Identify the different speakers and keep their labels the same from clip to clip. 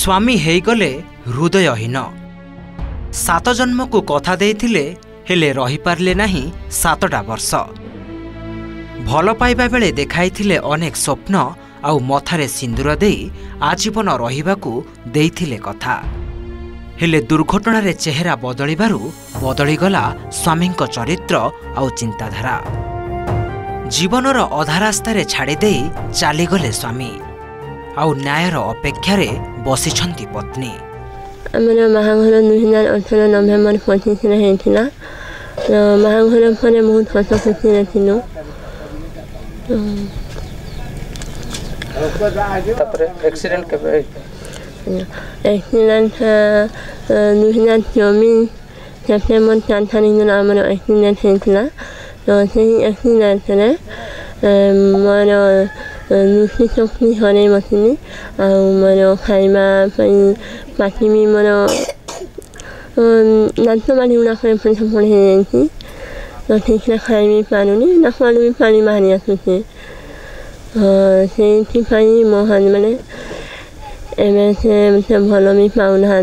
Speaker 1: स्वामी हेगले हृदयहीन 7 जन्म को कथा देइथिले हेले रही पारले नाही 7टा वर्ष भल पाइबा बेले देखाइथिले अनेक स्वप्न आउ मथारे सिंदूर देई आजीवन रहिबाकू देइथिले कथा हेले दुर्घटना रे चेहरा बदलिबारु बदलीगला स्वामींक चरित्र आउ चिंताधारा जीवनर अधा रास्तारे छाड़ी देई चलीगले स्वामी आउ न्यायर अपेक्षारे बसिछंती पत्नी।
Speaker 2: आमर महाघर 2018 नवेम्बर 25 होइथिला महाघर परे बहुत हस खुशी रहिनो
Speaker 3: तापर एक्सीडेंट केबे
Speaker 2: एक्सीडेंट 2024 सेप्टेम्बर 4 तारिख दिन आमर एक्सीडेंट होइथिला तो सेही एक्सीडेंट रे मोर नुसी शक्ति हरे मसिनी मोर खाइबा पाटी भी मोर दांत बाड़ी गुड़ा पड़े पड़े तो ठीक से खाई भी पारुनी नाकवालू भी पानी बाहरी आसुचे से मो मैंने एवं से भल भी पाऊना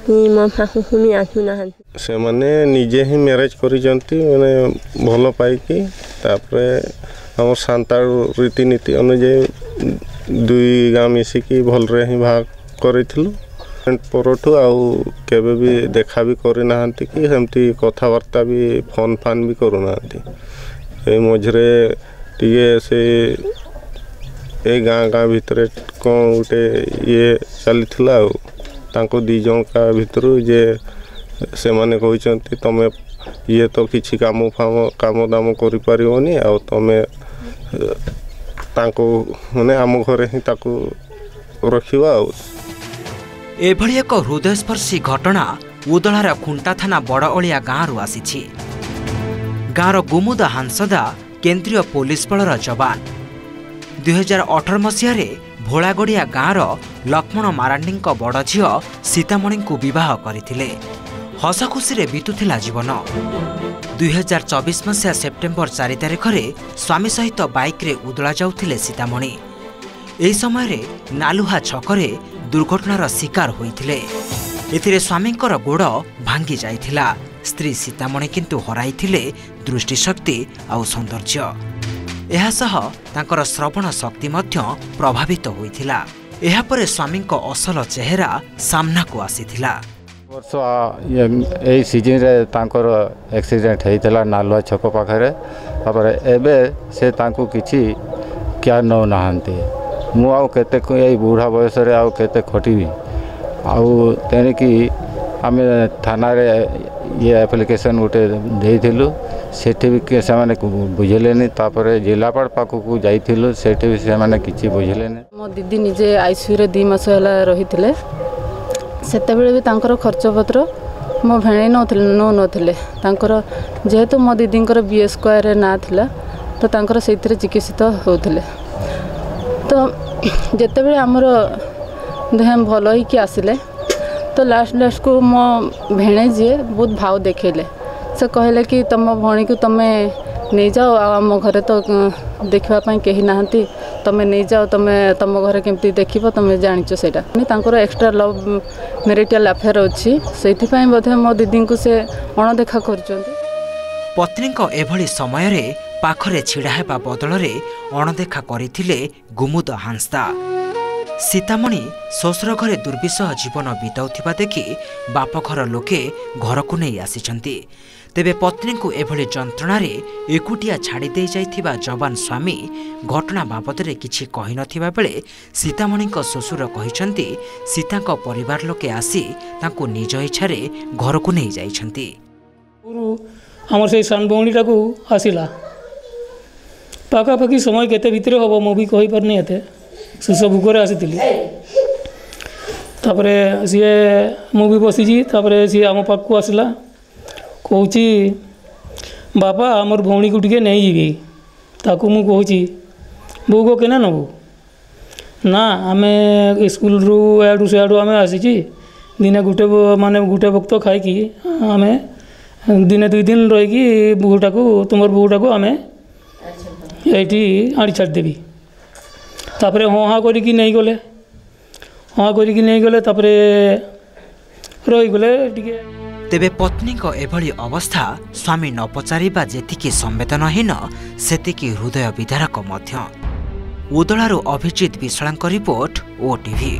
Speaker 2: मो पाखक भी आसुना
Speaker 4: से माने निजे ही मैरेज करिजंती माने भल पाइकी तापरे हम सांतार रीतिनीति अनुଯାୟୀ दुई गाँ मिसिकी भलरे ही भाग करिथिलु परठु आउ केबे भी देखा भी करना कि सेमती कथबार्ता भी फोन फान भी करूना ए मझरे टिके से ए गाँ भितर कौन गोटे ये चलीथिला तांको दी जन का भितर जे से माने कहते तमें ये तो किसी काम दाम करि परिवनी आ तमें तांको माने आम घरे ही ताको रखिवा
Speaker 1: एभली एक हृदयस्पर्शी घटना उदलार खुंटा थाना बड़अलिया गाँव आसी गाँवर गुमुद हांसदा केंद्रीय पुलिस बलर जवान 2018 मसीह भोलागड़िया गाँवर लक्ष्मण मारांडी बड़ झील सीतामणी को विवाह करथिले हस खुशी बीतुला जीवन 2024 मसीहा सेप्टेम्बर 4 तारिख में स्वामी सहित बाइक रे उदला जाउथिले सीतामणी एही समय रे नालुहा छकरे दुर्घटनार शिकार होइथिले एथिरे स्वामींकर गोड़ भांगी जाइथिला स्त्री सीतामणी किंतु हराइथिले दृष्टिशक्ति आउ सौंदर्य एहासह तांकर श्रवण शक्ति मध्य प्रभावित होइथिला एहा परे स्वामींक असल चेहरा सामना को आसीथिला
Speaker 5: वर्ष यही सीजन रे तांकर एक्सीडेंट होइथिला नालुआ छक पाखरे तापर एबे से तांको किछि क्या न नाहंती मु आउ केते यही बूढ़ा बयस रे आउ केते खटिबी आउ तेने कि आम थाना रे ये एप्लिकेशन गोटे देइथिलु सेठी भी से माने बुझलेनी तापर जिलापाल पाखक जाइथिलु सेठी भी से माने किछि बुझलेनी
Speaker 6: मो दीदी निजे आईसीयू रे 2 मास होला रहिथिले सेते बेले भी तांकर खर्च पत्र मो भेणे नथिले तांकर जेहेतु मो दीदींकर बीएस स्क्वायर रे ना थिला तो तांकर सेथिरे चिकित्सित होउथिले तो जेते बेले हमर देह भल ही कि आसिले तो लास्ट को मो भेणे जी बहुत भाव देखेले से कहले कि तुम भणी को तुम नहीं जाओ आम घरे तो देखापी कहीं नहांती तुम नहीं जाओ तुम घरे केमती देख तुम जाच से एक्सट्रा लव मैरिटल अफेयर अच्छी से बोधे मो दीदी को से अणदेखा कर
Speaker 1: पत्नी एभली समय रे पाखरे छिड़ा हेबा बदल अणदेखा करथिले गुमुद हांसदा सीतामणी शशुर घरे दुर्विषह जीवन बिताउथिबा देखि बापघर लोके घर को नहीं आसिछंती तेबे पत्नी को एभली जंत्रणा रे एकुटिया छाड़ी दे जाइथिबा जवान स्वामी घटना बाबद रे किछि कहि नथिबा बेले सीतामणी शशुर कहिछंती सीताक परिवार लोके आसी तांको निज इच्छा रे घर को नहीं जाइछंती
Speaker 7: हमर से सान बौणीटा को आसिला पाखापाखि समय केते भितरे हबो मो भी कहि परनी एते सुस भूकरे आसी तापरे सी मु भी बसी सी आम पाक को आसला कहूँ बापा आमर भौणी को टिके नहीं जीवी ताकू मु कहूँ बो को केना नबू ना आम स्कूल रू याडू सियाडू आम आसी दिने गोटे माने गोटे वक्त खाई आम दिने 2 दिन रहीकि बोहूटा को तुम बोहूटा को आम ये आड़ी छाड़देवी तापर हाँ हाँ करी नहीं गले हाँ करिकी नहीं गले तापरे रही गले टिके।
Speaker 1: तेबे पत्नीको एभଳି अवस्था स्वामी न पचारिबा जेतिकी संवेदनहीन सेतिकी हृदय विदारक मध्य। उदलारू अभिजित विश्वालଙ୍କ रिपोर्ट ओटीवी।